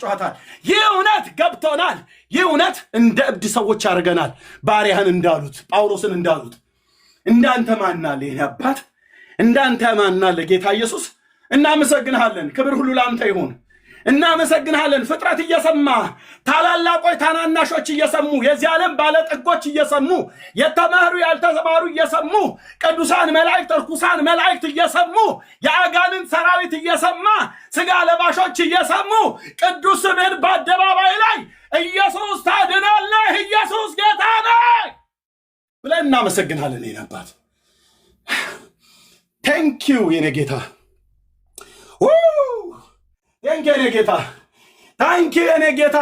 ያስጨዋታል። ይህ እውነት ገብቶናል። ይህ እውነት እንደ እብድ ሰዎች ያደርገናል። ባሪያህን እንዳሉት ጳውሎስን እንዳሉት እንዳንተ ማናለ ይሄ አባት እንዳንተ ማናለ ጌታ ኢየሱስ እናመሰግንሃለን። ክብር ሁሉ ላንተ ይሁን። እናመሰግንሃለን። ፍጥረት እየሰማ ታላላቆች ታናናሾች እየሰሙ የዚህ ዓለም ባለጠጎች እየሰሙ የተማሩ ያልተማሩ እየሰሙ ቅዱሳን መላእክት ርኩሳን መላእክት እየሰሙ የአጋንንት ሰራዊት እየሰማ ስጋ ለባሾች እየሰሙ ቅዱስ ስምህን በአደባባይ ላይ ኢየሱስ ታድናለህ፣ ኢየሱስ ጌታ ነህ ብለን እናመሰግንሃለን። የኔ አባት ቴንኪው የኔ ጌታ ታንኪ የኔ ጌታ ታንኪ የኔ ጌታ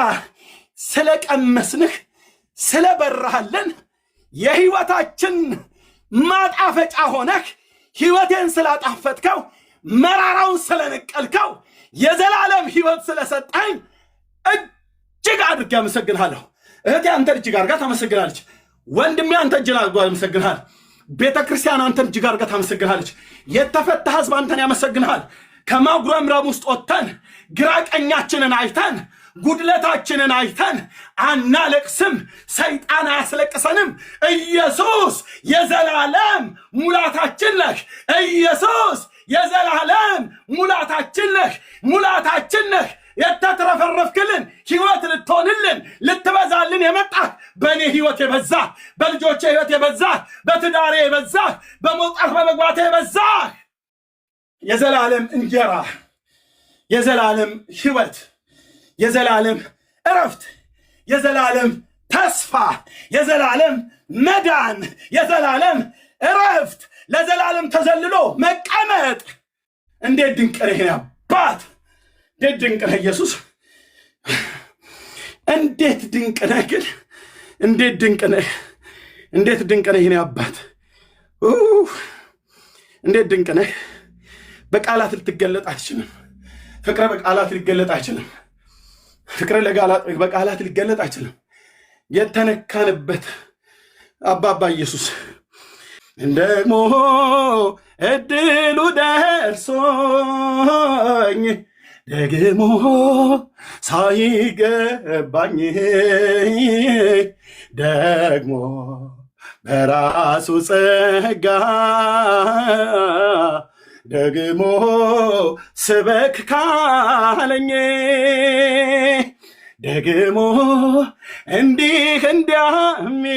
ስለቀመስንህ ስለበራህልን የህይወታችን ማጣፈጫ ሆነህ ህይወቴን ስላጣፈጥከው መራራውን ስለነቀልከው የዘላለም ህይወት ስለሰጠኝ እጅግ አድርጌ አመሰግንሃለሁ። እህቴ አንተ እጅግ አድርጋ ታመሰግናለች። ወንድሜ አንተ እጅግ አድርጋ ታመሰግንሃል። ቤተ ክርስቲያን አንተ እጅግ አድርጋ ታመሰግናለች። የተፈታ ህዝብ አንተን ያመሰግንሃል። ከማጉረምረም ውስጥ ወጥተን ግራ ቀኛችንን አይተን ጉድለታችንን አይተን አናለቅስም። ሰይጣን አያስለቅሰንም። ኢየሱስ የዘላለም ሙላታችን ነህ። ኢየሱስ የዘላለም ሙላታችን ነህ። ሙላታችን ነህ። የተትረፈረፍክልን ህይወት ልትሆንልን ልትበዛልን የመጣህ በእኔ ህይወት የበዛህ በልጆቼ ህይወት የበዛህ በትዳሬ የበዛህ በመውጣት በመግባቴ የበዛህ የዘላለም እንጀራ የዘላለም ህይወት የዘላለም እረፍት የዘላለም ተስፋ የዘላለም መዳን የዘላለም እረፍት ለዘላለም ተዘልሎ መቀመጥ እንዴት ድንቅ ነህ አባት! እንዴት ድንቅ ነህ ኢየሱስ! እንዴት ድንቅ ነህ ግን! እንዴት ድንቅ ነህ! እንዴት ድንቅ ነህ የኔ አባት! እንዴት ድንቅ ነህ! በቃላት ልትገለጥ አይችልም። ፍቅረ በቃላት ሊገለጥ አይችልም። ፍቅረ በቃላት ሊገለጥ አይችልም። የተነካንበት አባባ ኢየሱስ ደግሞ እድሉ ደርሶኝ ደግሞ ሳይገባኝ ደግሞ በራሱ ጸጋ ደግሞ ስበክ ካለኝ ደግሞ እንዲህ እንዲያሚል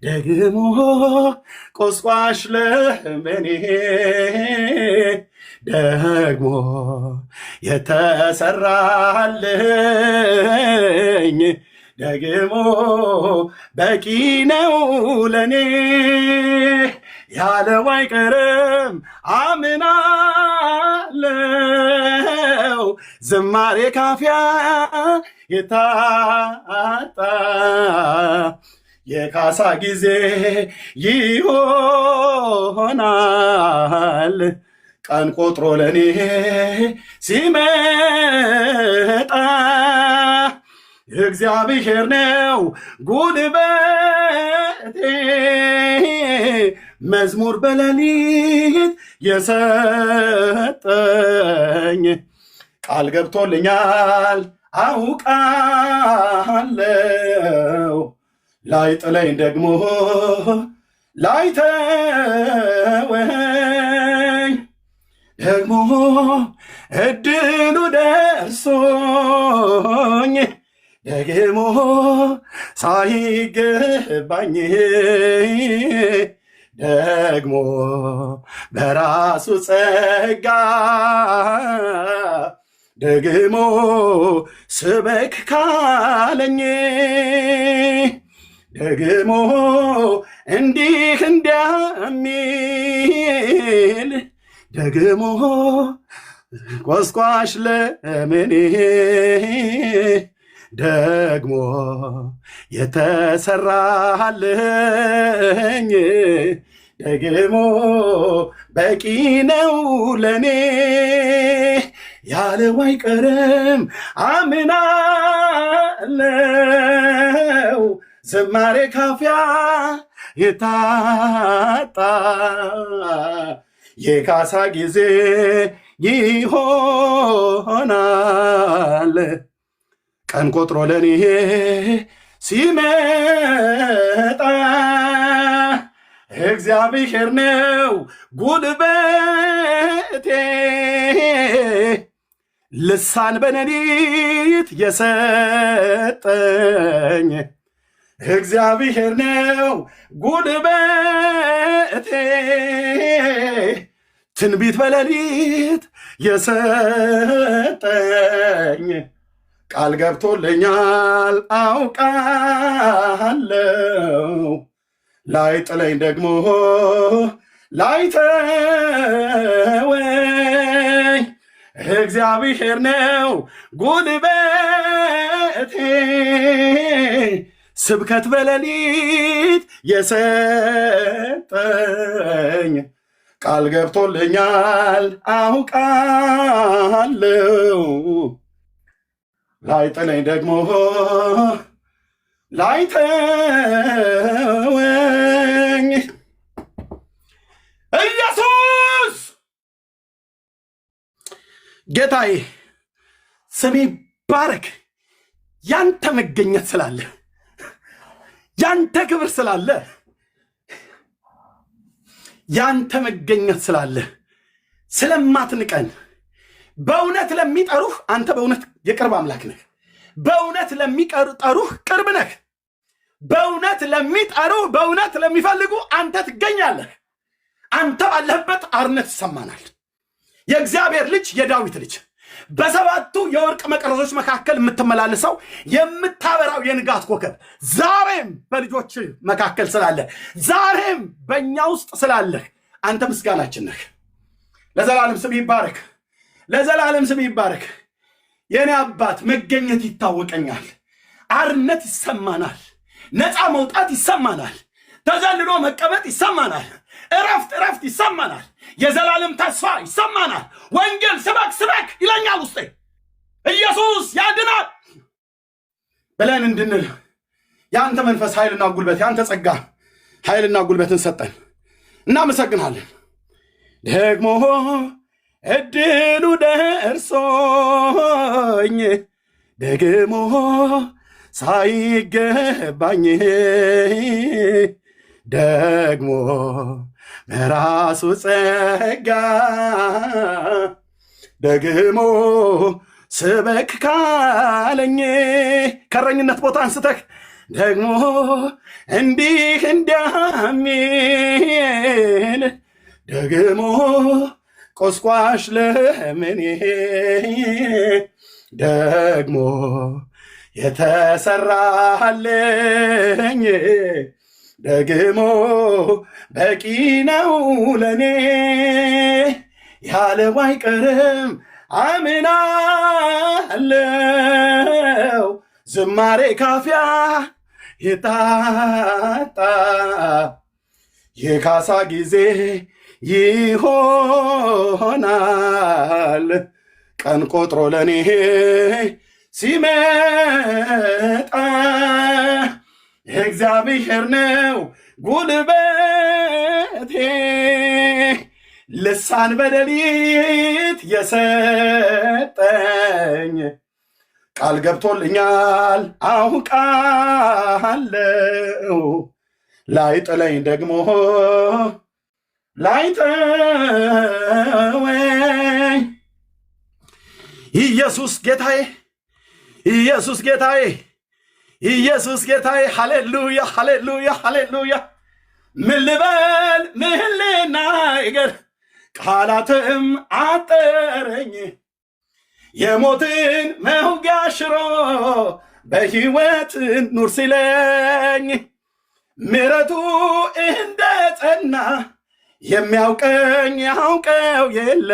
ደግሞ ቆስቋሽ ለምኔ ደግሞ የተሰራልኝ ደግሞ በቂ ነው ለኔ ያለው አይቀርም አምናለው ዝማሬ ካፊያ የታጣ የካሳ ጊዜ ይሆናል ቀን ቆጥሮ ለኔ ሲመጣ እግዚአብሔር ነው ጉልበቴ መዝሙር በሌሊት የሰጠኝ ቃል ገብቶልኛል አውቃለው ላይጥለኝ ደግሞ ላይተወኝ ደግሞ እድሉ ደርሶኝ ደግሞ ሳይገባኝ ደግሞ በራሱ ጸጋ ደግሞ ስበክ ካለኝ ደግሞ እንዲህ እንዲያሚል ደግሞ ቆስቋሽ ለምኔ ደግሞ የተሰራልኝ ደግሞ በቂ ነው ለኔ ያለው አይቀርም አምናለው ዝማሬ ካፊያ የታጣ የካሳ ጊዜ ይሆናል ቀን ቆጥሮ ለኔ ሲመጣ እግዚአብሔር ነው ጉልበቴ ልሳን በሌሊት የሰጠኝ እግዚአብሔር ነው ጉልበቴ ትንቢት በሌሊት የሰጠኝ ቃል ገብቶልኛል አውቃለው ላይጥለኝ ደግሞ ላይተወኝ እግዚአብሔር ነው ጉልበቴ ስብከት በሌሊት የሰጠኝ ቃል ገብቶልኛል አውቃለው ላይጥለኝ ደግሞ ላይተወኝ ኢየሱስ ጌታዬ ስሜ ባረክ። ያንተ መገኘት ስላለ ያንተ ክብር ስላለ ያንተ መገኘት ስላለ ስለማትንቀን በእውነት ለሚጠሩህ አንተ በእውነት የቅርብ አምላክ ነህ። በእውነት ለሚጠሩህ ቅርብ ነህ። በእውነት ለሚጠሩህ በእውነት ለሚፈልጉ አንተ ትገኛለህ። አንተ ባለህበት አርነት ይሰማናል። የእግዚአብሔር ልጅ የዳዊት ልጅ በሰባቱ የወርቅ መቅረዞች መካከል የምትመላለሰው የምታበራው የንጋት ኮከብ ዛሬም በልጆች መካከል ስላለ ዛሬም በእኛ ውስጥ ስላለህ አንተ ምስጋናችን ነህ። ለዘላለም ስም ይባረክ። ለዘላለም ስም ይባረክ። የኔ አባት መገኘት ይታወቀኛል። አርነት ይሰማናል። ነፃ መውጣት ይሰማናል። ተዘልሎ መቀመጥ ይሰማናል። እረፍት ይሰማናል። የዘላለም ተስፋ ይሰማናል። ወንጌል ስበክ ይለኛል ውስጤ። ኢየሱስ ያድናል ብለን እንድንል የአንተ መንፈስ ኃይልና ጉልበት፣ የአንተ ጸጋ ኃይልና ጉልበትን ሰጠን። እናመሰግናለን። ደግሞ እድሉ ደርሶኝ ደግሞ ሳይገባኝ ደግሞ በራሱ ጸጋ ደግሞ ስበክ ካለኝ ከረኝነት ቦታ አንስተህ ደግሞ እንዲህ እንዲያሚል ደግሞ ቆስቋሽ ለምኔ ደግሞ የተሰራልኝ ደግሞ በቂ ነው ለኔ ያለው አይቀርም አምናለው። ዝማሬ ካፊያ የታጣ የካሳ ጊዜ ይሆናል ቀን ቆጥሮ ለኔ ሲመጣ እግዚአብሔር ነው ጉልበቴ ልሳን በሌሊት የሰጠኝ ቃል ገብቶልኛል አውቃለው ላይጥለኝ ደግሞ ላይተወኝ ኢየሱስ ጌታዬ ኢየሱስ ጌታዬ ኢየሱስ ጌታዬ ሃሌሉያ ሃሌሉያ ሃሌሉያ ምን ልበል ምን ልናገር ቃላትም አጠረኝ የሞትን መውጊያ ሽሮ በሕይወት ኑር ሲለኝ ምሕረቱ እንደ ጸና የሚያውቀኝ ያውቀው የለ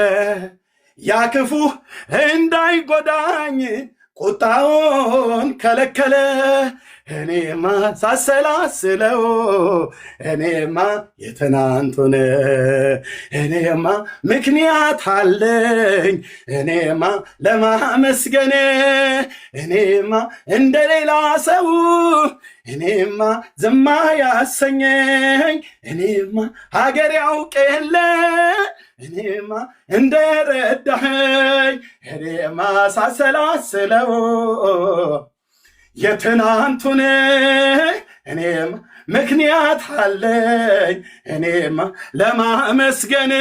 ያ ክፉ እንዳይጎዳኝ ቁጣውን ከለከለ እኔማ ሳሰላስለው እኔማ የትናንቱን እኔማ ምክንያት አለኝ እኔማ ለማመስገን እኔማ እንደሌላ ሰው እኔማ ዝማ ያሰኘኝ እኔማ ሀገር ያውቅ የለ እኔማ እንደረዳኸኝ እኔማ ሳሰላስለው የትናንቱን እኔማ ምክንያት አለኝ እኔማ ለማመስገን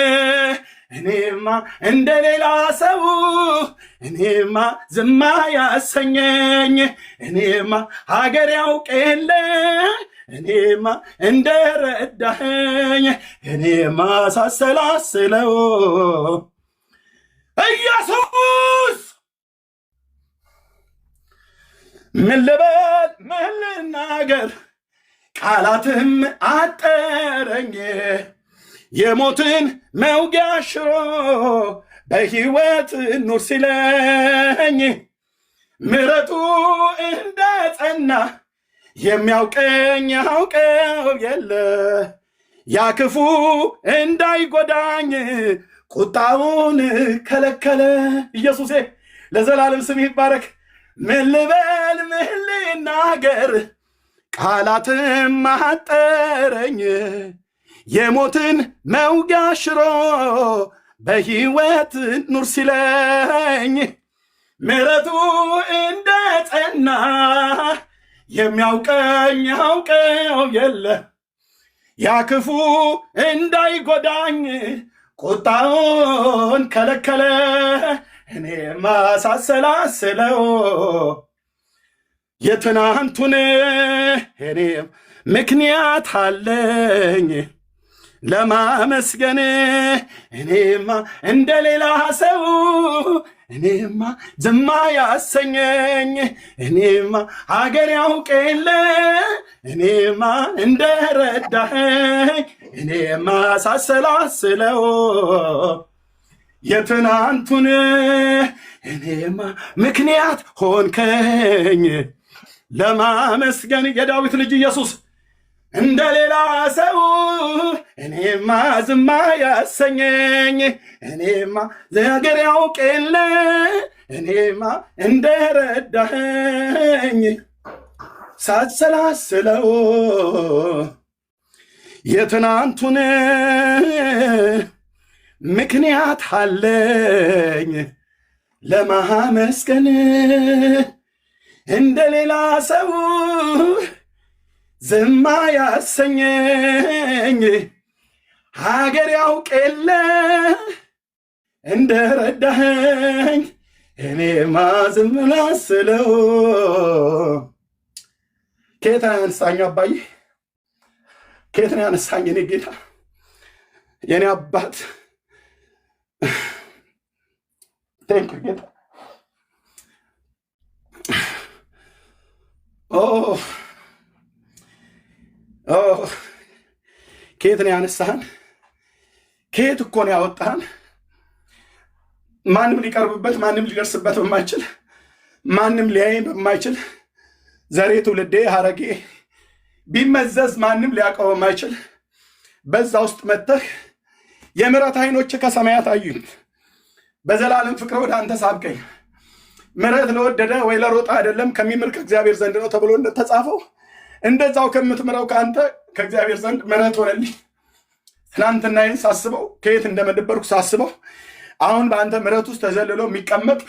እኔማ እንደሌላ ሰው እኔማ ዝማ ያሰኘኝ እኔማ ሀገር ያውቅ የለ እኔማ እንደረዳኸኝ እኔማ ሳሰላስለው ኢየሱስ ምን ልበል ምን ልናገር ቃላትም አጠረኝ የሞትን መውጊያ ሽሮ በሕይወት ኑር ሲለኝ ምሕረቱ እንደ ጸና የሚያውቀኝ ያውቀው የለ ያ ክፉ እንዳይጎዳኝ ቁጣውን ከለከለ። ኢየሱሴ ለዘላለም ስምህ ይባረክ። ምን ልበል ምን ልናገር ቃላትም አጠረኝ የሞትን መውጊያ ሽሮ በሕይወት ኑር ሲለኝ ምሕረቱ እንደ ጸና የሚያውቀኝ ያውቀው የለ ያ ክፉ እንዳይጎዳኝ ቁጣውን ከለከለ። እኔማ ሳሰላስለው የትናንቱን እኔም ምክንያት አለኝ ለማመስገን እኔማ እንደሌላ ሰው እኔማ ዝማ ያሰኘኝ እኔማ ሀገር ያውቅ የለ እኔማ እንደረዳኸኝ እኔማ ሳሰላስለው የትናንቱን እኔማ ምክንያት ሆንከኝ ለማመስገን። የዳዊት ልጅ ኢየሱስ እንደሌላ ሰው እኔማ ዝማ ያሰኘኝ እኔማ ሀገር ያውቅ የለ እኔማ እንደረዳኸኝ ሳሰላስለው የትናንቱን ምክንያት አለኝ ለማመስገን እንደሌላ ሰው ዝማ ያሰኘኝ ሀገር ያውቅ የለ እንደረዳኸኝ እኔማ ዝም ላስለው። ከየት ያነሳኝ አባዬ? ከየት ነው ያነሳኝ? እኔ ጌታ የኔ አባት ቴንክ ጌታ። ከየት ነው ያነሳህን? ከየት እኮ ነው ያወጣህን? ማንም ሊቀርብበት ማንም ሊደርስበት በማይችል ማንም ሊያይ በማይችል ዘሬ ትውልዴ ሀረጌ ቢመዘዝ ማንም ሊያውቀው በማይችል በዛ ውስጥ መጥተህ የምሕረት ዓይኖች ከሰማያት አዩኝ። በዘላለም ፍቅር ወደ አንተ ሳብቀኝ። ምሕረት ለወደደ ወይ ለሮጣ አይደለም ከሚምር ከእግዚአብሔር ዘንድ ነው ተብሎ እንደተጻፈው እንደዛው ከምትምረው ከአንተ ከእግዚአብሔር ዘንድ ምሕረት ሆነልኝ። ትናንትናዬን ሳስበው ከየት እንደመደበርኩ ሳስበው አሁን በአንተ ምሕረት ውስጥ ተዘልሎ የሚቀመጥ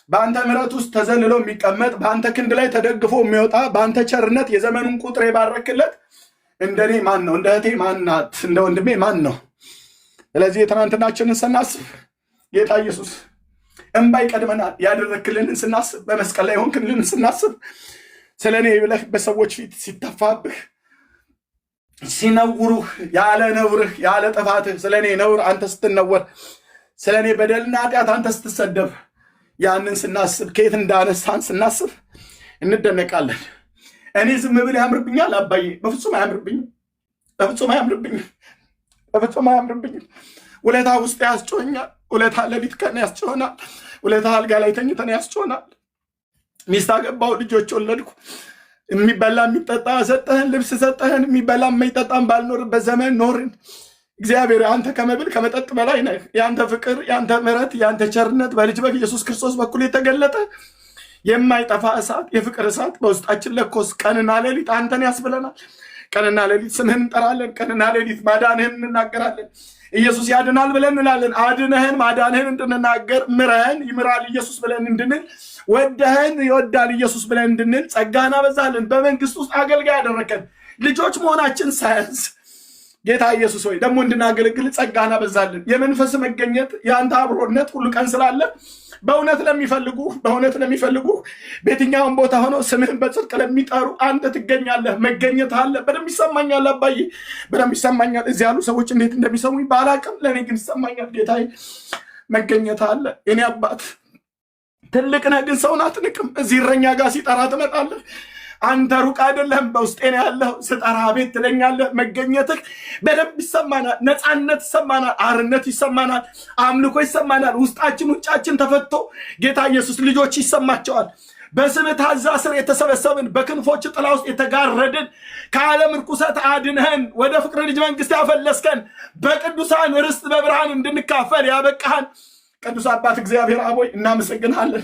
በአንተ ምሕረት ውስጥ ተዘልሎ የሚቀመጥ በአንተ ክንድ ላይ ተደግፎ የሚወጣ በአንተ ቸርነት የዘመኑን ቁጥር የባረክለት እንደኔ ማን ነው? እንደ እህቴ ማን ናት? እንደ ወንድሜ ማን ነው? ስለዚህ የትናንትናችንን ስናስብ ጌታ ኢየሱስ እንባ ይቀድመናል። ያደረክልንን ስናስብ በመስቀል ላይ ሆንክልንን ስናስብ ስለ እኔ ብለህ በሰዎች ፊት ሲተፋብህ ሲነውሩህ ያለ ነውርህ ያለ ጥፋትህ ስለ እኔ ነውር አንተ ስትነወር ስለ እኔ በደልና ኃጢአት አንተ ስትሰደብ ያንን ስናስብ ከየት እንዳነሳን ስናስብ እንደነቃለን። እኔ ዝም ብል ያምርብኛል አባዬ? በፍጹም አያምርብኝም። በፍጹም አያምርብኝም። በፍጹም አያምርብኝም። ውለታ ውስጥ ያስጮኸኛል። ውለታ ሌሊት ቀን ያስጮኸናል። ውለታ አልጋ ላይ ተኝተን ያስጮኸናል። ሚስት አገባሁ፣ ልጆች ወለድኩ። የሚበላ የሚጠጣ ሰጠህን፣ ልብስ ሰጠህን። የሚበላ የማይጠጣም ባልኖርበት ዘመን ኖርን። እግዚአብሔር አንተ ከመብል ከመጠጥ በላይ ነህ። የአንተ ፍቅር፣ የአንተ ምሕረት፣ የአንተ ቸርነት በልጅ በኢየሱስ ክርስቶስ በኩል የተገለጠ የማይጠፋ እሳት፣ የፍቅር እሳት በውስጣችን ለኮስ ቀንና ሌሊት አንተን ያስብለናል። ቀንና ሌሊት ስምህን እንጠራለን። ቀንና ሌሊት ማዳንህን እንናገራለን። ኢየሱስ ያድናል ብለን እንላለን። አድነህን ማዳንህን እንድንናገር፣ ምረህን ይምራል ኢየሱስ ብለን እንድንል፣ ወደህን ይወዳል ኢየሱስ ብለን እንድንል ጸጋህን አበዛልን። በመንግስት ውስጥ አገልጋይ ያደረከን ልጆች መሆናችን ሳያንስ ጌታ ኢየሱስ ሆይ ደግሞ እንድናገለግል ጸጋህን አበዛልን። የመንፈስ መገኘት የአንተ አብሮነት ሁሉ ቀን ስላለ በእውነት ለሚፈልጉ በየትኛውም ቦታ ሆነው ስምህን በጽድቅ ለሚጠሩ አንተ ትገኛለህ። መገኘት አለ። በደንብ ይሰማኛል አባዬ፣ በደንብ ይሰማኛል። እዚህ ያሉ ሰዎች እንዴት እንደሚሰሙኝ ባላቅም ለእኔ ግን ይሰማኛል። ጌታዬ መገኘት አለ። እኔ አባት ትልቅ ነህ፣ ግን ሰውን አትንቅም። እዚህ እረኛ ጋር ሲጠራ ትመጣለህ። አንተ ሩቅ አይደለም፣ በውስጤ ነው ያለው። ስጠራ ቤት ትለኛለህ። መገኘትህ በደንብ ይሰማናል። ነፃነት ይሰማናል። አርነት ይሰማናል። አምልኮ ይሰማናል። ውስጣችን ውጫችን ተፈቶ ጌታ ኢየሱስ ልጆች ይሰማቸዋል። በስምህ ታዛ ስር የተሰበሰብን በክንፎች ጥላ ውስጥ የተጋረድን ከዓለም ርኩሰት አድንህን ወደ ፍቅር ልጅ መንግስት ያፈለስከን በቅዱሳን ርስት በብርሃን እንድንካፈል ያበቃህን ቅዱስ አባት እግዚአብሔር አቦይ እናመሰግናለን።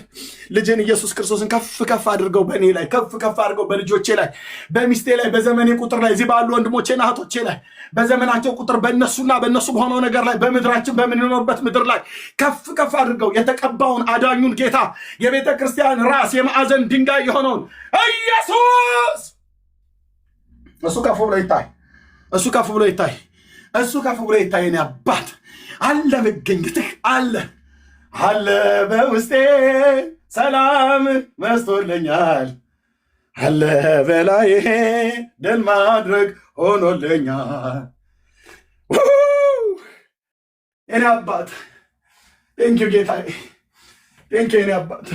ልጅን ኢየሱስ ክርስቶስን ከፍ ከፍ አድርገው በእኔ ላይ ከፍ ከፍ አድርገው በልጆቼ ላይ በሚስቴ ላይ በዘመኔ ቁጥር ላይ እዚህ ባሉ ወንድሞቼና እህቶቼ ላይ በዘመናቸው ቁጥር በእነሱና በእነሱ በሆነው ነገር ላይ በምድራችን በምንኖርበት ምድር ላይ ከፍ ከፍ አድርገው የተቀባውን አዳኙን ጌታ የቤተ ክርስቲያን ራስ የማዕዘን ድንጋይ የሆነውን ኢየሱስ እሱ ከፍ ብሎ ይታይ። እሱ ከፍ ብሎ ይታይ። እሱ ከፍ ብሎ ይታይ። እኔ አባት አለ መገኘትህ አለ አለ በውስጤ ሰላም መስቶልኛል። አለ በላዬ ድል ማድረግ ሆኖልኛል። እኔ አባት ቴንኪው ጌታዬ፣ ቴንኪው እኔ አባት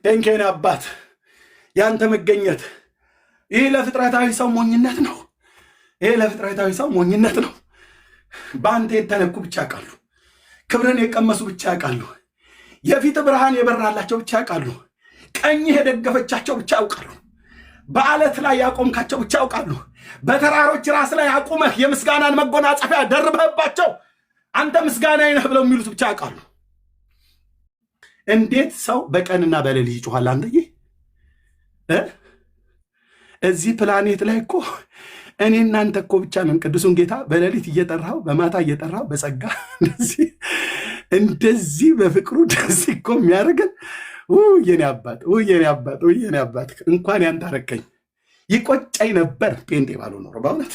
ቴንኪው እኔ አባት። ያንተ መገኘት ይህ ለፍጥረታዊ ሰው ሞኝነት ነው። ይህ ለፍጥረታዊ ሰው ሞኝነት ነው። በአንተ የተነኩ ብቻ ያውቃሉ። ክብርን የቀመሱ ብቻ ያውቃሉ። የፊት ብርሃን የበራላቸው ብቻ ያውቃሉ። ቀኝህ የደገፈቻቸው ብቻ ያውቃሉ። በአለት ላይ ያቆምካቸው ብቻ ያውቃሉ። በተራሮች ራስ ላይ አቁመህ የምስጋናን መጎናጸፊያ ደርበህባቸው አንተ ምስጋናዬ ነህ ብለው የሚሉት ብቻ ያውቃሉ። እንዴት ሰው በቀንና በሌሊት ይጮሃል? አንተዬ እዚህ ፕላኔት ላይ እኮ እኔ እናንተ እኮ ብቻ ነን ቅዱሱን ጌታ በሌሊት እየጠራው በማታ እየጠራው በጸጋ እንደዚህ በፍቅሩ ደስ እኮ የሚያደርገን የኔ አባት የኔ አባት የኔ አባት እንኳን ያንተ አረከኝ። ይቆጨኝ ነበር ጴንጤ ባልሆን ኖሮ። በእውነት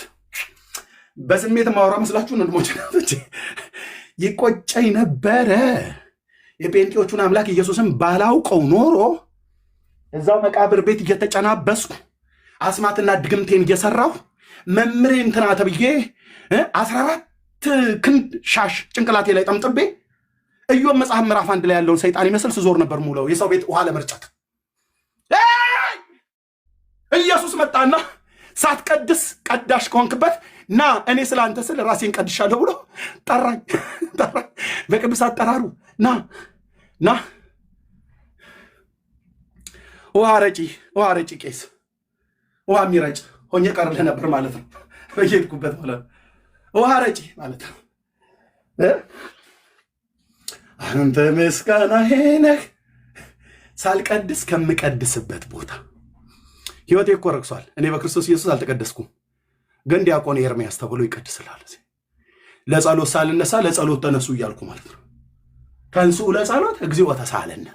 በስሜት ማውራ መስላችሁ ወንድሞች፣ ይቆጨኝ ነበረ የጴንጤዎቹን አምላክ ኢየሱስን ባላውቀው ኖሮ እዛው መቃብር ቤት እየተጨናበስኩ አስማትና ድግምቴን እየሰራሁ መምሬ እንትና ተብዬ 14 ክንድ ሻሽ ጭንቅላቴ ላይ ጠምጥቤ ኢዮብ መጽሐፍ ምዕራፍ 1 ላይ ያለውን ሰይጣን ይመስል ስዞር ነበር ሙለው የሰው ቤት ውሃ ለመርጨት። ኢየሱስ መጣና ሳትቀድስ ቀዳሽ ከሆንክበት ና እኔ ስለ አንተ ስል ራሴን ቀድሻለሁ ብሎ ጠራኝ። በቅዱሳት ጠራሩ ና ውሃ ረጪ ቄስ ውሃ የሚረጭ ሆኜ ቀርልህ ነበር ማለት ነው። በየሄድኩበት ማለት ነው ውሃ ረጪ ማለት ነው። አንተ ምስጋናዬ ነህ ሳልቀድስ ከምቀድስበት ቦታ። ህይወቴ እኮ ረክሷል። እኔ በክርስቶስ ኢየሱስ አልተቀደስኩም፣ ግን ዲያቆን ኤርምያስ ተብሎ ይቀድስላል። ለጸሎት ሳልነሳ ለጸሎት ተነሱ እያልኩ ማለት ነው። ተንሱ ለጸሎት እግዚኦ ተሳለነ።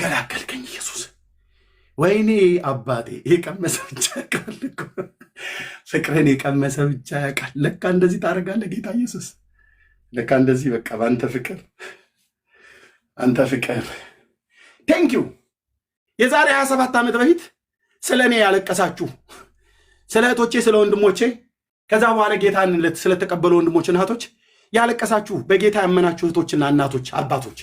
ገላገልከኝ ኢየሱስ። ወይኔ አባቴ የቀመሰ ብቻ ያውቃል እኮ ፍቅርን የቀመሰ ብቻ ያውቃል። ለካ እንደዚህ ታደርጋለህ ጌታ ኢየሱስ። ለካ እንደዚህ በቃ በአንተ ፍቅር አንተ ፍቅር ቴንኪው። የዛሬ 27 ዓመት በፊት ስለ እኔ ያለቀሳችሁ ስለ እህቶቼ ስለ ወንድሞቼ ከዛ በኋላ ጌታን ስለተቀበሉ ወንድሞችና እህቶች ያለቀሳችሁ በጌታ ያመናችሁ እህቶችና እናቶች አባቶች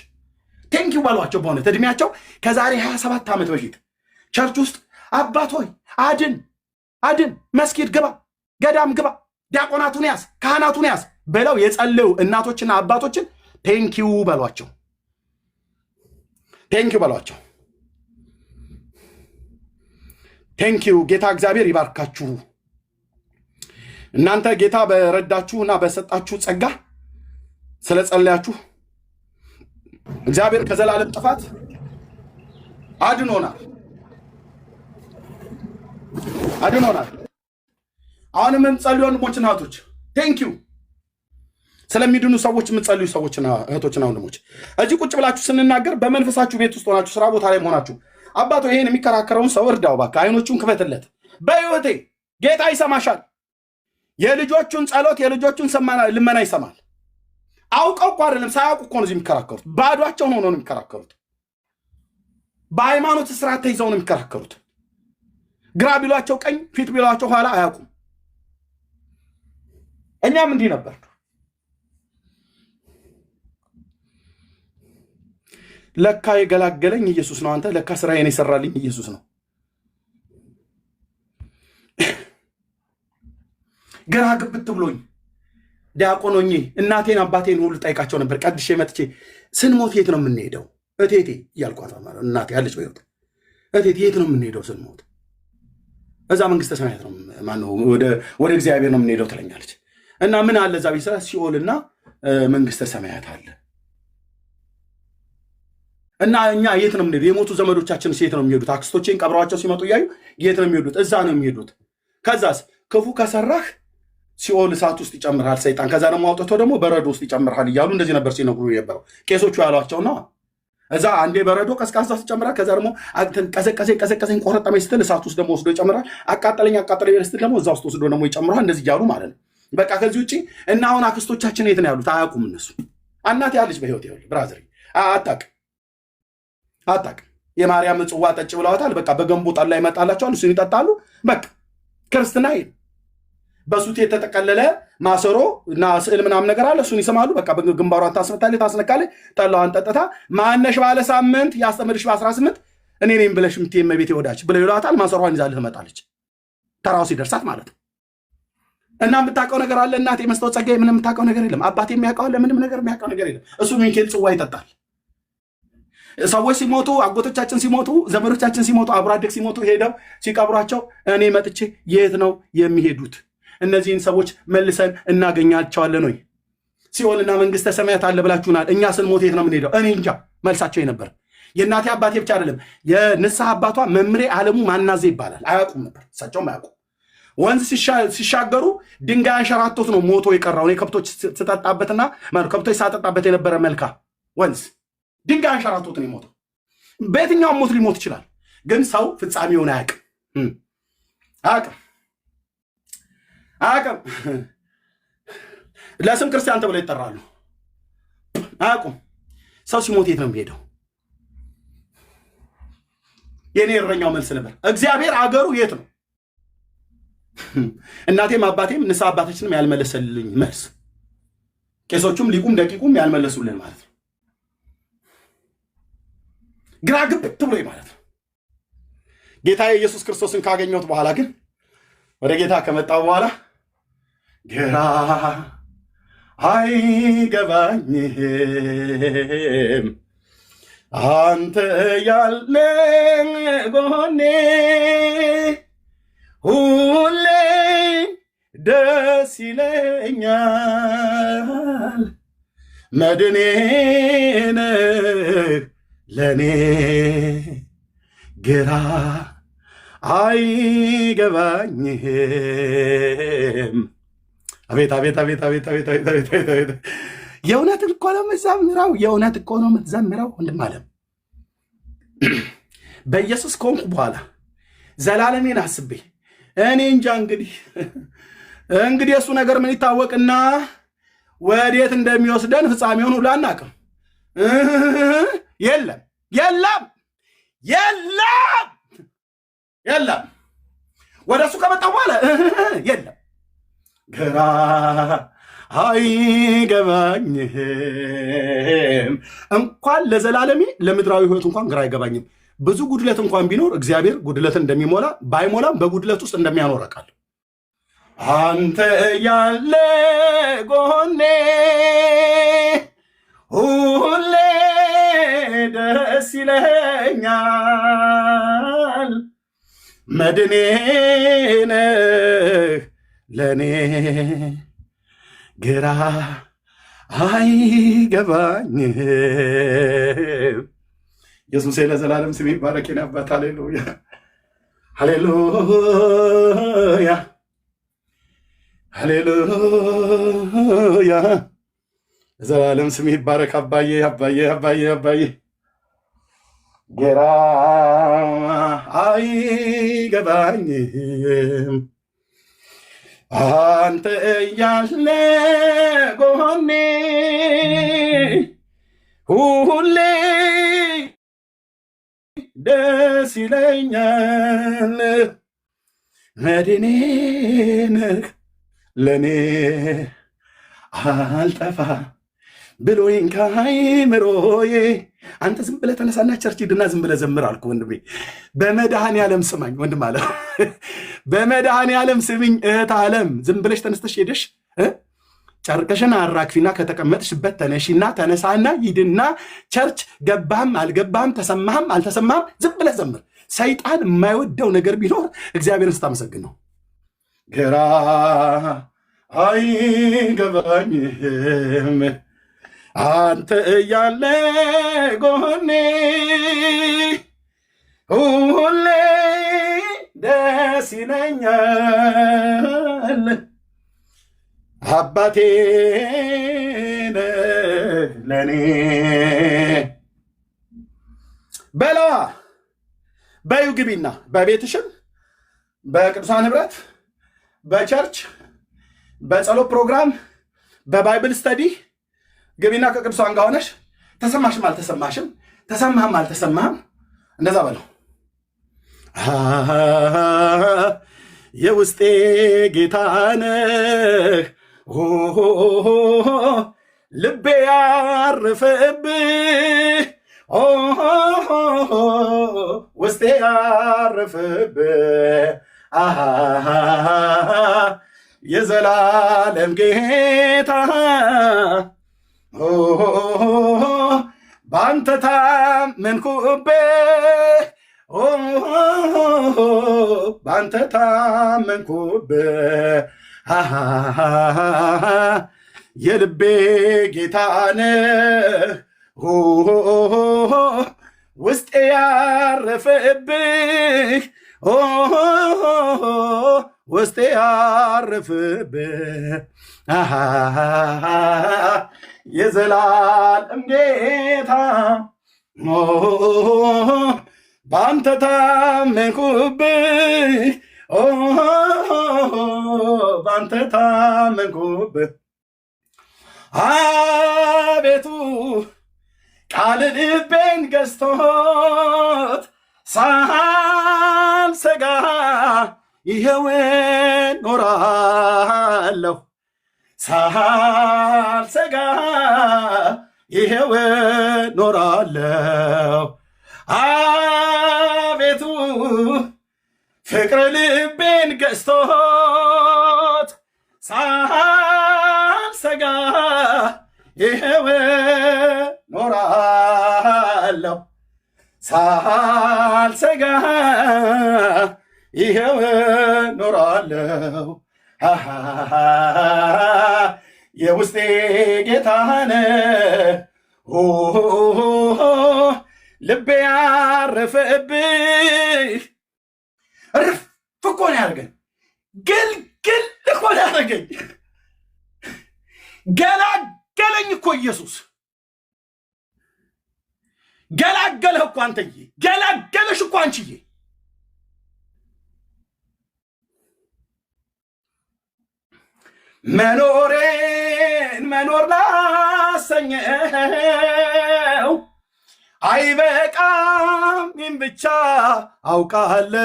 ቴንኪው ባሏቸው። በእውነት እድሜያቸው ከዛሬ 27 ዓመት በፊት ቸርች ውስጥ አባት ሆይ አድን፣ መስጊድ ግባ፣ ገዳም ግባ፣ ዲያቆናቱን ያዝ፣ ካህናቱን ያዝ፣ ብለው የጸለዩ እናቶችና አባቶችን ቴንኪው በሏቸው። ቴንኪው በሏቸው። ቴንኪው። ጌታ እግዚአብሔር ይባርካችሁ። እናንተ ጌታ በረዳችሁና በሰጣችሁ ጸጋ ስለጸለያችሁ እግዚአብሔር ከዘላለም ጥፋት አድኖናል። አሁንም የምንጸልዩ ወንድሞችና እህቶች ቴንኪው። ስለሚድኑ ሰዎች የምትጸልዩ ሰዎችና እህቶችና ወንድሞች እዚህ ቁጭ ብላችሁ ስንናገር በመንፈሳችሁ ቤት ውስጥ ሆናችሁ ስራ ቦታ ላይ ሆናችሁ አባቶ ይሄን የሚከራከረውን ሰው እርዳው እባክህ፣ አይኖቹን ክፈትለት። በህይወቴ ጌታ ይሰማሻል። የልጆቹን ጸሎት የልጆቹን ልመና ይሰማል። አውቀው እኮ አይደለም ሳያውቁ እኮ ነው እዚህ የሚከራከሩት። ባዷቸውን ሆነው ነው የሚከራከሩት። በሃይማኖት ስርዓት ተይዘው ነው የሚከራከሩት። ግራ ቢሏቸው ቀኝ፣ ፊት ቢሏቸው ኋላ አያውቁም። እኛም እንዲህ ነበር። ለካ የገላገለኝ ኢየሱስ ነው። አንተ ለካ ስራዬን የሰራልኝ ኢየሱስ ነው። ግራ ግብት ብሎኝ ዲያቆን ሆኜ እናቴን አባቴን ሁሉ ጠይቃቸው ነበር። ቀድሼ መጥቼ ስንሞት የት ነው የምንሄደው እቴቴ እያልኳት ማለት እናቴ አለች በሕይወት እቴቴ የት ነው የምንሄደው ስንሞት? እዛ መንግስተ ሰማያት ነው ማነው ወደ እግዚአብሔር ነው የምንሄደው ትለኛለች። እና ምን አለ እዛ ቢሰራ ሲኦልና መንግስተ ሰማያት አለ። እና እኛ የት ነው የምንሄደው? የሞቱ ዘመዶቻችን የት ነው የሚሄዱት? አክስቶቼን ቀብረዋቸው ሲመጡ እያዩ የት ነው የሚሄዱት? እዛ ነው የሚሄዱት። ከዛስ ክፉ ከሰራህ ሲኦል እሳት ውስጥ ይጨምርሃል ሰይጣን፣ ከዛ ደግሞ አውጥቶ ደግሞ በረዶ ውስጥ ይጨምርሃል እያሉ እንደዚህ ነበር ሲነግሩ የነበረው ቄሶቹ ያሏቸው ነው። እዛ አንዴ በረዶ ቀዝቃዛ ይጨምራል፣ ከዛ ደግሞ ቀዘቀዘኝ ቆረጠመኝ ስትል እሳት ውስጥ ደግሞ ወስዶ ይጨምራል። አቃጠለኝ ስትል ደግሞ እዛ ውስጥ ወስዶ ደግሞ ይጨምራል። እንደዚህ እያሉ ማለት ነው። በቃ ከዚህ ውጭ እና አሁን አክስቶቻችን የት ነው ያሉት? አያውቁም እነሱ። እናቴ ያለች በህይወት ይኸውልህ ብራዘር አታውቅም። የማርያም ጽዋ ጠጭ ብለዋታል። በቃ በገንቦ ጠላ ይመጣላቸዋል፣ እሱን ይጠጣሉ። በቃ ክርስትና ይሄ በሱት የተጠቀለለ ማሰሮ እና ስዕል ምናምን ነገር አለ፣ እሱን ይሰማሉ። በቃ ግንባሯን ታስነካለች። ጠላዋን ጠጥታ ማነሽ ባለ ሳምንት ያስተምርሽ በ18 እኔ ነኝ ብለሽ የምትይ እመቤቴ ወዳች ብለው ይሏታል። ማሰሯን ይዛልህ ትመጣለች፣ ተራው ሲደርሳት ማለት ነው። እና የምታውቀው ነገር አለ እናቴ መስታወት ጸጋዬ፣ ምንም የምታውቀው ነገር የለም። አባቴ የሚያውቀው አለ፣ ምንም ነገር የሚያውቀው ነገር የለም። እሱ ሚካኤል ጽዋ ይጠጣል። ሰዎች ሲሞቱ፣ አጎቶቻችን ሲሞቱ፣ ዘመዶቻችን ሲሞቱ፣ አብሮ አደግ ሲሞቱ ሄደው ሲቀብሯቸው እኔ መጥቼ የት ነው የሚሄዱት? እነዚህን ሰዎች መልሰን እናገኛቸዋለን ወይ? ሲኦልና መንግስተ ሰማያት አለ ብላችሁናል። እኛ ስንሞት የት ነው የምንሄደው? እኔ እንጃ። መልሳቸው ነበር። የእናቴ አባቴ ብቻ አይደለም፣ የንስሐ አባቷ መምሬ ዓለሙ ማናዜ ይባላል። አያውቁም ነበር፣ እሳቸውም አያውቁም። ወንዝ ሲሻገሩ ድንጋይ አንሸራቶት ነው ሞቶ የቀራው። እኔ ከብቶች ስጠጣበትና ከብቶች ሳጠጣበት የነበረ መልካ ወንዝ ድንጋይ አንሸራቶት ነው የሞተው። በየትኛውም ሞት ሊሞት ይችላል፣ ግን ሰው ፍጻሜውን አያውቅም። ለስም ክርስቲያን ተብለው ይጠራሉ፣ አያውቁም። ሰው ሲሞት የት ነው የሚሄደው? የኔ እረኛው መልስ ነበር። እግዚአብሔር አገሩ የት ነው? እናቴም አባቴም ንስሐ አባታችንም ያልመለሰልኝ መልስ፣ ቄሶቹም ሊቁም ደቂቁም ያልመለሱልን ማለት ነው። ግራ ግብት ብሎኝ ማለት ነው። ጌታ ኢየሱስ ክርስቶስን ካገኘሁት በኋላ ግን ወደ ጌታ ከመጣሁ በኋላ ግራ አይገባኝም አንተ ያለ ጎኔ ሁሌ ደስ ይለኛል መድኔ ነህ ለኔ ግራ አይገባኝም። አቤት አቤት አቤት አቤት አቤት አቤት አቤት! የእውነት እኮ ነው የምትዘምረው፣ የእውነት እኮ ነው የምትዘምረው። ወንድም አለም በኢየሱስ ከሆንኩ በኋላ ዘላለሜን አስቤ እኔ እንጃ እንግዲህ እሱ ነገር ምን ይታወቅና ወዴት እንደሚወስደን ፍጻሜውን ሁሉ አናውቅም። የለም የለም የለም የለም ወደ እሱ ከመጣ በኋላ የለም ግራ አይገባኝም። እንኳን ለዘላለሜ ለምድራዊ ህይወት እንኳን ግራ አይገባኝም። ብዙ ጉድለት እንኳን ቢኖር እግዚአብሔር ጉድለትን እንደሚሞላ ባይሞላም በጉድለት ውስጥ እንደሚያኖር አውቃለሁ። አንተ ያለ ጎኔ ሁሌ ደስ ይለኛል። መድኔ ነህ ለኔ ግራ አይገባኝም። ኢየሱስ ለዘላለም ስም ይባረክ። የኔ አባት ሃሌሉያ ሃሌሉያ ሃሌሉያ። ለዘላለም ስም ይባረክ። አባዬ አባዬ አባዬ አባዬ ግራ አይገባኝም አንተ እያለ ጎኔ ሁሌ ደስ ይለኛል። መድኔ ነህ ለኔ አልጠፋ ብሎኝ ከአይምሮዬ። አንተ ዝም ብለህ ተነሳና ቸርች ሂድና ዝም ብለህ ዘምር አልኩ ወንድሜ። በመድኃኔ ዓለም ስማኝ ወንድም አለ። በመድኃኔ ዓለም ስምኝ እህት ዓለም። ዝም ብለሽ ተነስተሽ ሄደሽ ጨርቅሽን አራግፊና ከተቀመጥሽበት ተነሺና ተነሳና ሂድና ቸርች ገባህም አልገባህም ተሰማህም አልተሰማህም ዝም ብለህ ዘምር። ሰይጣን የማይወደው ነገር ቢኖር እግዚአብሔርን ስታመሰግን ነው። ግራ አይገባኝም አንተ እያለ ጎኔ ሁሌ ደስ ይለኛል። አባቴ ነህ ለኔ በለዋ በዩ ግቢና በቤትሽም በቅዱሳን ህብረት በቸርች በጸሎት ፕሮግራም በባይብል ስተዲ ግቢና ከቅዱሳን ጋር ሆነሽ ተሰማሽም አልተሰማሽም ተሰማህም አልተሰማህም እንደዛ በለው። የውስጤ ጌታ ነህ ልቤ ያረፈብህ ውስጤ ያረፈብህ የዘላለም ጌታ ባንተ ታመንኩብህ ባንተ ታመንኩብህ የልቤ ጌታ ነህ ውስጤ ያረፈብህ ውስጤ ያረፈብህ የዘላለም ጌታ ባንተ ታመንኩብህ ባንተ ታመንኩብህ አቤቱ ቃል ልቤን ገዝቶት ሳልሰጋ ይኸው እኖራለሁ ሳልሰጋ ይኸው እኖራለሁ። አቤቱ ፍቅር ልቤን ገዝቶት ሳልሰጋ ይኸው እኖራለሁ ሳልሰጋ ይኸው እኖራለሁ። የውስጤ ጌታ ነህ ልቤ ያረፈብህ። እርፍ እኮ ነው ያደረገኝ፣ ግልግል እኮ ነው ያደረገኝ። ገላገለኝ እኮ ኢየሱስ ገላገለህ እኮ አንተዬ፣ ገላገለሽ እኮ አንቺዬ። መኖሬን መኖር ላሰኘው አይበቃም ይህን ብቻ አውቃለሁ።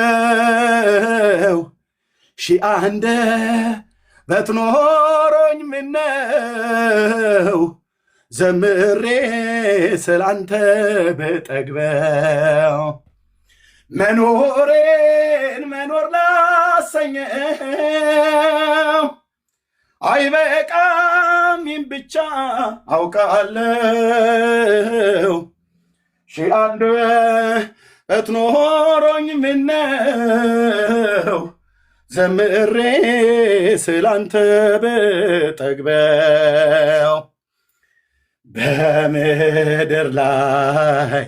ሺህ አንደበት ኖሮኝ ምነው ዘምሬ ስላንተ በጠግበው። መኖሬን መኖር ላሰኘው አይበቃም ይህን ብቻ አውቃለሁ ሺህ አንደበት ኖሮኝ ምነው ዘምሬ ስላንተ በጠግበው በምድር ላይ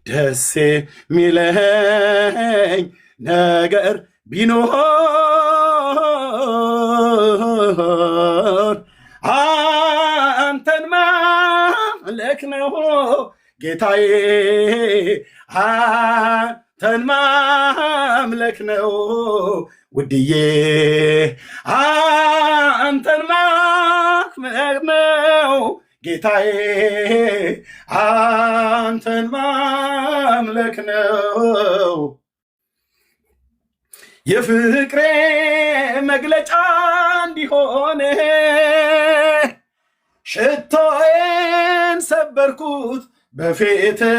ደስ የሚለኝ ነገር ቢኖር አንተን ማምለክ ነው ጌታዬ አንተን ማምለክ ነው ውድዬ አንተን ማምለክ ነው ጌታዬ አንተን ማምለክ ነው የፍቅሬ መግለጫ እንዲሆን ሽቶዬን ሰበርኩት በፊትህ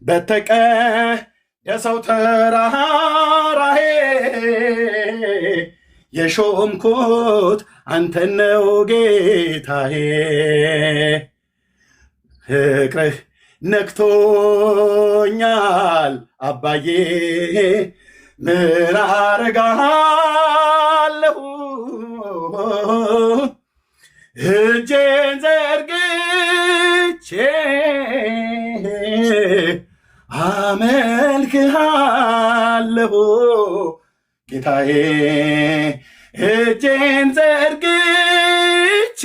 በተቀደሰው ተራራዬ የሾምኩት አንተን ነው ጌታዬ ፍቅርህ ነክቶኛል አባዬ ምን አረጋለሁ እጄን ዘርግቼ አመልክሃለሁ ጌታዬ እጄን ዘርግቼ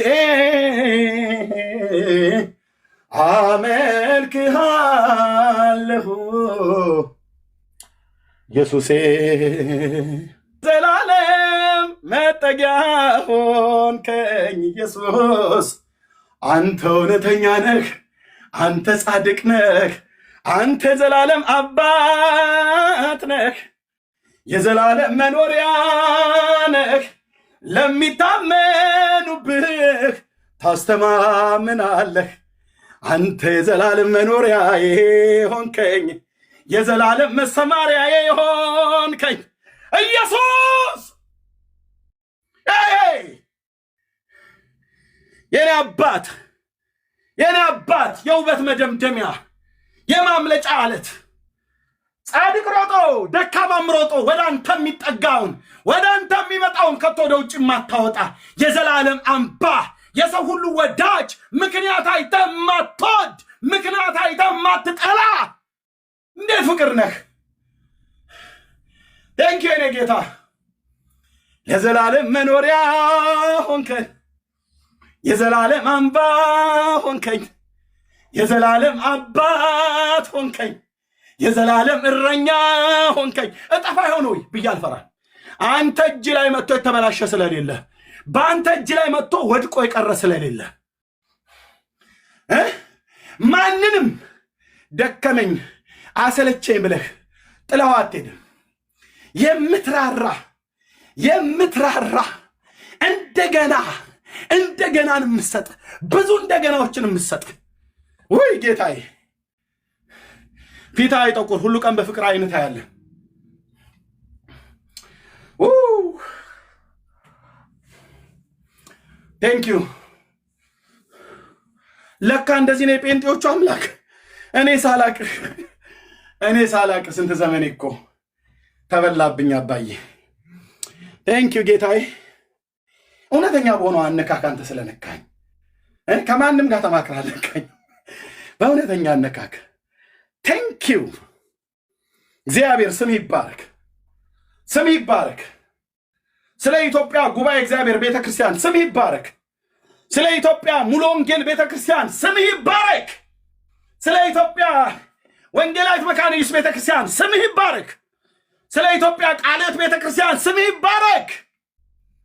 አመልክሃለሁ ኢየሱሴ ዘላለም መጠጊያ ሆንከኝ ኢየሱስ አንተ እውነተኛ ነህ አንተ ጻድቅ ነህ አንተ ዘላለም አባት ነህ የዘላለም መኖሪያ ነህ ለሚታመኑብህ ታስተማምናለህ አንተ የዘላለም መኖሪያዬ ሆንከኝ የዘላለም መሰማሪያዬ ሆንከኝ ኢየሱስ የኔ አባት የውበት መደምደሚያ የማምለጫ አለት ጻድቅ ሮጦ ደካማም ሮጦ ወደ አንተ የሚጠጋውን ወደ አንተ የሚመጣውን ከቶ ወደ ውጭ የማታወጣ የዘላለም አምባ የሰው ሁሉ ወዳጅ ምክንያት አይተህ የማትወድ ምክንያት አይተህ የማትጠላ እንዴት ፍቅር ነህ ቴንኪው የኔ ጌታ የዘላለም መኖሪያ ሆንከኝ የዘላለም አምባ ሆንከኝ የዘላለም አባት ሆንከኝ የዘላለም እረኛ ሆንከኝ እጠፋ ይሆን ወይ ብዬ አልፈራም አንተ እጅ ላይ መጥቶ የተበላሸ ስለሌለ በአንተ እጅ ላይ መጥቶ ወድቆ የቀረ ስለሌለ ማንንም ደከመኝ አሰለቸኝ ብለህ ጥለው አትሄድም የምትራራ እንደገናን የምትሰጥ ብዙ እንደገናዎችን የምትሰጥ ወይ ጌታዬ ፊት አይጠቁር ሁሉ ቀን በፍቅር አይነት ያለ ቴንክ ዩ ለካ እንደዚህ ነው የጴንጤዎቹ አምላክ እኔ ሳላቅ ስንት ዘመኔ እኮ ተበላብኝ አባዬ ቴንክ ዩ ጌታዬ እውነተኛ በሆነው አነካክ አንተ ስለነካኝ ከማንም ጋር ተማክራ አለካኝ በእውነተኛ አነካክ ቴንክ ዩ እግዚአብሔር ስም ይባረክ ስለ ኢትዮጵያ ጉባኤ እግዚአብሔር ቤተክርስቲያን ስም ይባረክ ስለ ኢትዮጵያ ሙሉ ወንጌል ቤተክርስቲያን ስም ይባረክ ስለ ኢትዮጵያ ወንጌላዊት መካነ ኢየሱስ ቤተክርስቲያን ስም ይባረክ ስለ ኢትዮጵያ ቃልዮት ቤተክርስቲያን ስም ይባረክ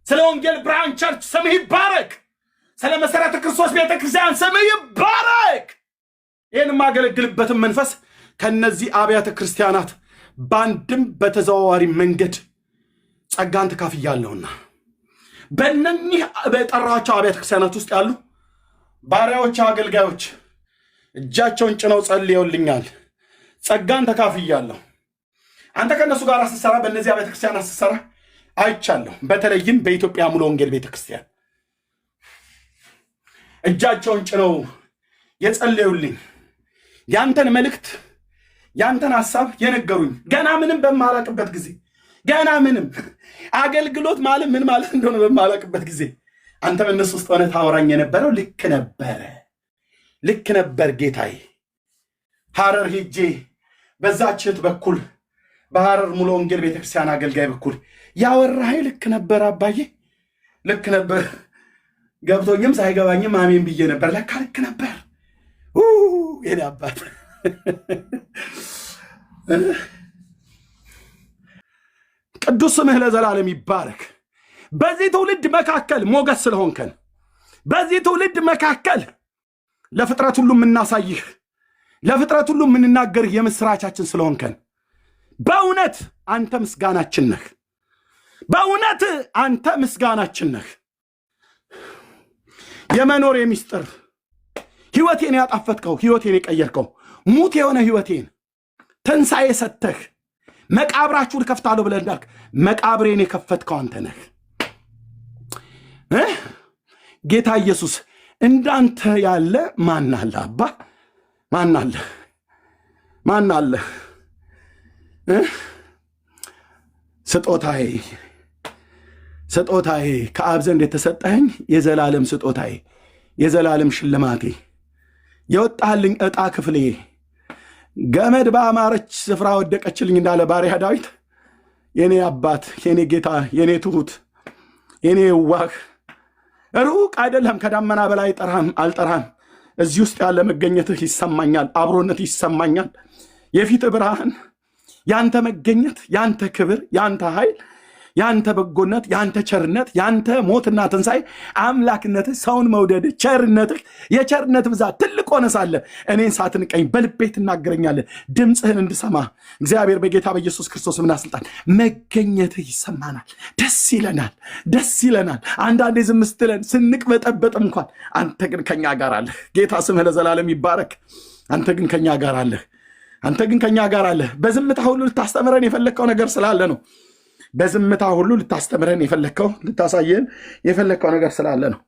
ስለ ወንጌል ብርሃን ቸርች ስም ይባረክ ስለ መሰረተ ክርስቶስ ቤተክርስቲያን ስም ይባረክ ይህን የማገለግልበትን መንፈስ ከነዚህ አብያተ ክርስቲያናት በአንድም በተዘዋዋሪ መንገድ ጸጋን ተካፍያለሁና በእነኚህ በጠራቸው አብያተ ክርስቲያናት ውስጥ ያሉ ባሪያዎች አገልጋዮች እጃቸውን ጭነው ጸልየውልኛል ጸጋን ተካፍያለሁ አንተ ከነሱ ጋር ስትሰራ በእነዚህ አብያተ ክርስቲያናት ስትሰራ አይቻለሁ። በተለይም በኢትዮጵያ ሙሉ ወንጌል ቤተክርስቲያን እጃቸውን ጭነው የጸለዩልኝ ያንተን መልእክት ያንተን ሐሳብ የነገሩኝ ገና ምንም በማላቅበት ጊዜ ገና ምንም አገልግሎት ማለት ምን ማለት እንደሆነ በማላቅበት ጊዜ አንተ በእነሱ ውስጥ ሆነ ታወራኝ የነበረው ልክ ነበር ጌታዬ። ሐረር ሄጄ በዛችት በኩል በሐረር ሙሉ ወንጌል ቤተክርስቲያን አገልጋይ በኩል ያወራኸኝ ልክ ነበር አባዬ፣ ልክ ነበር። ገብቶኝም ሳይገባኝም አሜን ብዬ ነበር። ለካ ልክ ነበር የኔ አባት። ቅዱስ ስምህ ለዘላለም ይባረክ። በዚህ ትውልድ መካከል ሞገስ ስለሆንከን፣ በዚህ ትውልድ መካከል ለፍጥረት ሁሉ የምናሳይህ፣ ለፍጥረት ሁሉ የምንናገርህ የምስራቻችን ስለሆንከን በእውነት አንተ ምስጋናችን ነህ። በእውነት አንተ ምስጋናችን ነህ። የመኖር የሚስጥር ህይወቴን ያጣፈጥከው፣ ህይወቴን የቀየርከው፣ ሙት የሆነ ህይወቴን ትንሣኤ ሰተህ መቃብራችሁን ከፍታለሁ ብለህ እንዳልክ መቃብሬን የከፈትከው አንተ ነህ። ጌታ ኢየሱስ እንዳንተ ያለ ማን አለ? አባ ማን አለ? ስጦታዬ ከአብ ዘንድ የተሰጠኸኝ የዘላለም ስጦታዬ፣ የዘላለም ሽልማቴ፣ የወጣልኝ ዕጣ ክፍሌ፣ ገመድ በአማረች ስፍራ ወደቀችልኝ እንዳለ ባሪያ ዳዊት፣ የኔ አባት፣ የኔ ጌታ፣ የኔ ትሁት፣ የኔ ዋህ፣ ሩቅ አይደለም ከዳመና በላይ አልጠራህም። እዚህ ውስጥ ያለ መገኘትህ ይሰማኛል፣ አብሮነት ይሰማኛል። የፊት ብርሃን፣ ያንተ መገኘት፣ ያንተ ክብር፣ ያንተ ኃይል፣ ያንተ በጎነት፣ ያንተ ቸርነት፣ ያንተ ሞትና ትንሣኤ፣ አምላክነትህ፣ ሰውን መውደድህ፣ ቸርነትህ፣ የቸርነት ብዛት ትልቅ ሆነ ሳለ እኔን ሳትንቀኝ በልቤ ትናገረኛለህ። ድምፅህን እንድሰማ እግዚአብሔር በጌታ በኢየሱስ ክርስቶስ ምና ስልጣን መገኘትህ ይሰማናል። ደስ ይለናል። አንዳንዴ ዝም ስትለን ስንቅበጠበጥ እንኳን አንተ ግን ከኛ ጋር አለህ። ጌታ ስምህ ለዘላለም ይባረክ። አንተ ግን ከኛ ጋር አለህ። በዝምታ ሁሉ ልታስተምረን የፈለግከው ነገር ስላለ ነው። በዝምታ ሁሉ ልታስተምረን የፈለግከው ልታሳየን የፈለግከው ነገር ስላለ ነው።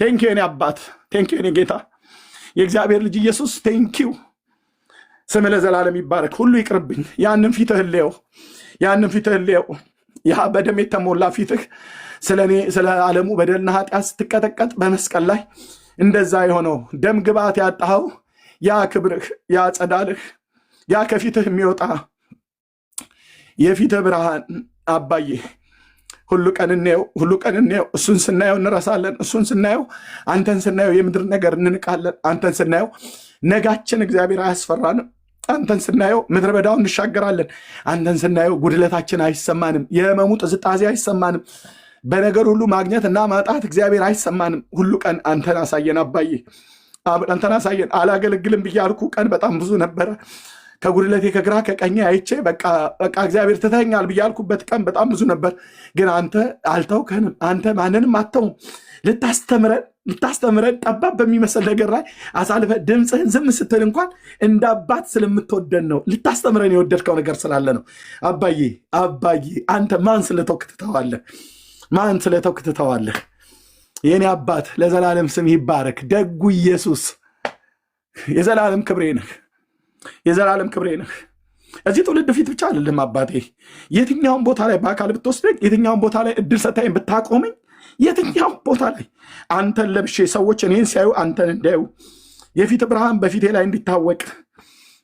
ቴንኪው የኔ አባት፣ ቴንኪው የኔ ጌታ፣ የእግዚአብሔር ልጅ ኢየሱስ ቴንኪው። ስምህ ለዘላለም ይባረክ። ሁሉ ይቅርብኝ። ያንን ፊትህን ልየው፣ ያ በደም የተሞላ ፊትህ ስለ ዓለሙ በደልና ኃጢአት ስትቀጠቀጥ በመስቀል ላይ እንደዛ የሆነው ደም ግባት ያጣኸው ያ ክብርህ፣ ያ ጸዳልህ፣ ያ ከፊትህ የሚወጣ የፊትህ ብርሃን አባዬ ሁሉ ቀን እንየው። እሱን ስናየው እንረሳለን። እሱን ስናየው፣ አንተን ስናየው የምድር ነገር እንንቃለን። አንተን ስናየው ነጋችን እግዚአብሔር አያስፈራንም። አንተን ስናየው ምድረ በዳውን እንሻገራለን። አንተን ስናየው ጉድለታችን አይሰማንም። የህመሙ ጥዝጣዜ አይሰማንም። በነገር ሁሉ ማግኘት እና ማጣት እግዚአብሔር አይሰማንም። ሁሉ ቀን አንተን አሳየን አባዬ፣ አንተን አሳየን። አላገለግልም ብያልኩ ቀን በጣም ብዙ ነበረ። ከጉድለቴ ከግራ ከቀኝ አይቼ በቃ እግዚአብሔር ትተኛል ብያልኩበት ቀን በጣም ብዙ ነበር። ግን አንተ አልተውከንም። አንተ ማንንም አተውም። ልታስተምረን ጠባብ በሚመስል ነገር ላይ አሳልፈ ድምፅህን ዝም ስትል እንኳን እንደ አባት ስለምትወደን ነው። ልታስተምረን የወደድከው ነገር ስላለ ነው። አባዬ አንተ ማን ስለተውክ ትተዋለህ? የኔ አባት ለዘላለም ስም ይባረክ። ደጉ ኢየሱስ የዘላለም ክብሬ ነህ። እዚህ ትውልድ ፊት ብቻ አይደለም አባቴ። የትኛውን ቦታ ላይ በአካል ብትወስደኝ፣ የትኛውን ቦታ ላይ እድል ሰታይን ብታቆመኝ፣ የትኛውን ቦታ ላይ አንተን ለብሼ ሰዎች እኔን ሲያዩ አንተን እንዳዩ የፊት ብርሃን በፊቴ ላይ እንዲታወቅ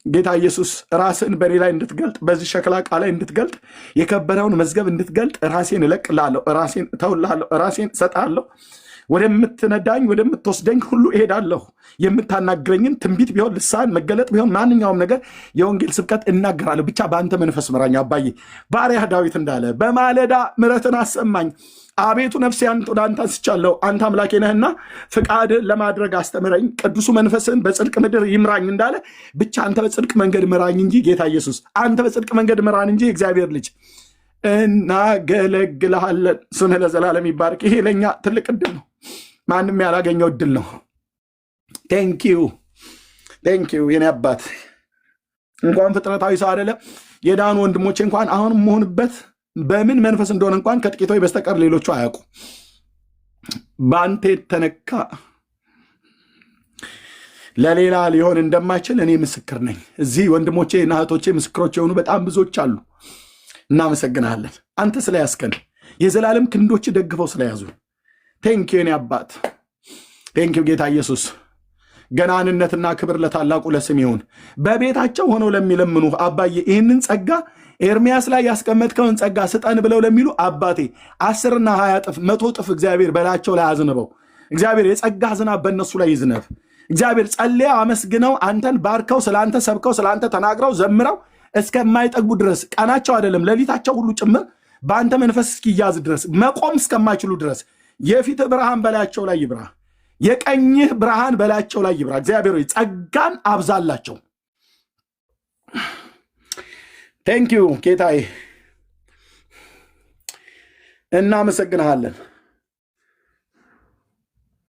ጌታ ኢየሱስ ራስን በኔ ላይ እንድትገልጥ፣ በዚህ ሸክላ ዕቃ ላይ እንድትገልጥ፣ የከበረውን መዝገብ እንድትገልጥ ራሴን እለቅላለሁ፣ ራሴን እተውላለሁ፣ ራሴን እሰጣለሁ። ወደምትነዳኝ ወደምትወስደኝ ሁሉ እሄዳለሁ። የምታናግረኝን ትንቢት ቢሆን ልሳን መገለጥ ቢሆን ማንኛውም ነገር የወንጌል ስብከት እናገራለሁ። ብቻ በአንተ መንፈስ ምራኝ አባዬ። ባሪያህ ዳዊት እንዳለ በማለዳ ምሕረትን አሰማኝ። አቤቱ ነፍሴን ወደ አንተ አንስቻለሁ። አንተ አምላኬ ነህና ፍቃድህን ለማድረግ አስተምረኝ። ቅዱሱ መንፈስህን በጽድቅ ምድር ይምራኝ እንዳለ ብቻ አንተ በጽድቅ መንገድ ምራኝ እንጂ ጌታ ኢየሱስ አንተ በጽድቅ መንገድ ምራን እንጂ እግዚአብሔር ልጅ እናገለግልሃለን። ስምህ ለዘላለም ይባርክ። ይሄ ለእኛ ትልቅ እድል ነው። ማንም ያላገኘው እድል ነው። ቴንኪዩ የኔ አባት። እንኳን ፍጥረታዊ ሰው አይደለም የዳኑ ወንድሞቼ እንኳን አሁን መሆንበት በምን መንፈስ እንደሆነ እንኳን ከጥቂቶች በስተቀር ሌሎቹ አያውቁ። በአንተ የተነካ ለሌላ ሊሆን እንደማይችል እኔ ምስክር ነኝ። እዚህ ወንድሞቼ እና እህቶቼ ምስክሮች የሆኑ በጣም ብዙዎች አሉ። እናመሰግናለን አንተ ስለያዝከን፣ የዘላለም ክንዶች ደግፈው ስለያዙ። ቴንኪው የኔ አባት፣ ቴንኪው ጌታ ኢየሱስ። ገናንነትና ክብር ለታላቁ ለስም ይሁን። በቤታቸው ሆነው ለሚለምኑ አባዬ ይህንን ጸጋ ኤርሚያስ ላይ ያስቀመጥከውን ጸጋ ስጠን ብለው ለሚሉ አባቴ 10 እና 20 እጥፍ 100 እጥፍ እግዚአብሔር በላቸው ላይ አዝንበው። እግዚአብሔር የጸጋ ዝናብ በእነሱ ላይ ይዝነብ። እግዚአብሔር ጸልየው አመስግነው አንተን ባርከው ስላንተ ሰብከው ስላንተ ተናግረው ዘምረው እስከማይጠግቡ ድረስ ቀናቸው አይደለም ሌሊታቸው ሁሉ ጭምር በአንተ መንፈስ እስኪያዝ ድረስ መቆም እስከማይችሉ ድረስ የፊት ብርሃን በላያቸው ላይ ይብራ። የቀኝህ ብርሃን በላያቸው ላይ ይብራ። እግዚአብሔር ሆይ ጸጋን አብዛላቸው። ቴንኪዩ ጌታዬ፣ እናመሰግንሃለን።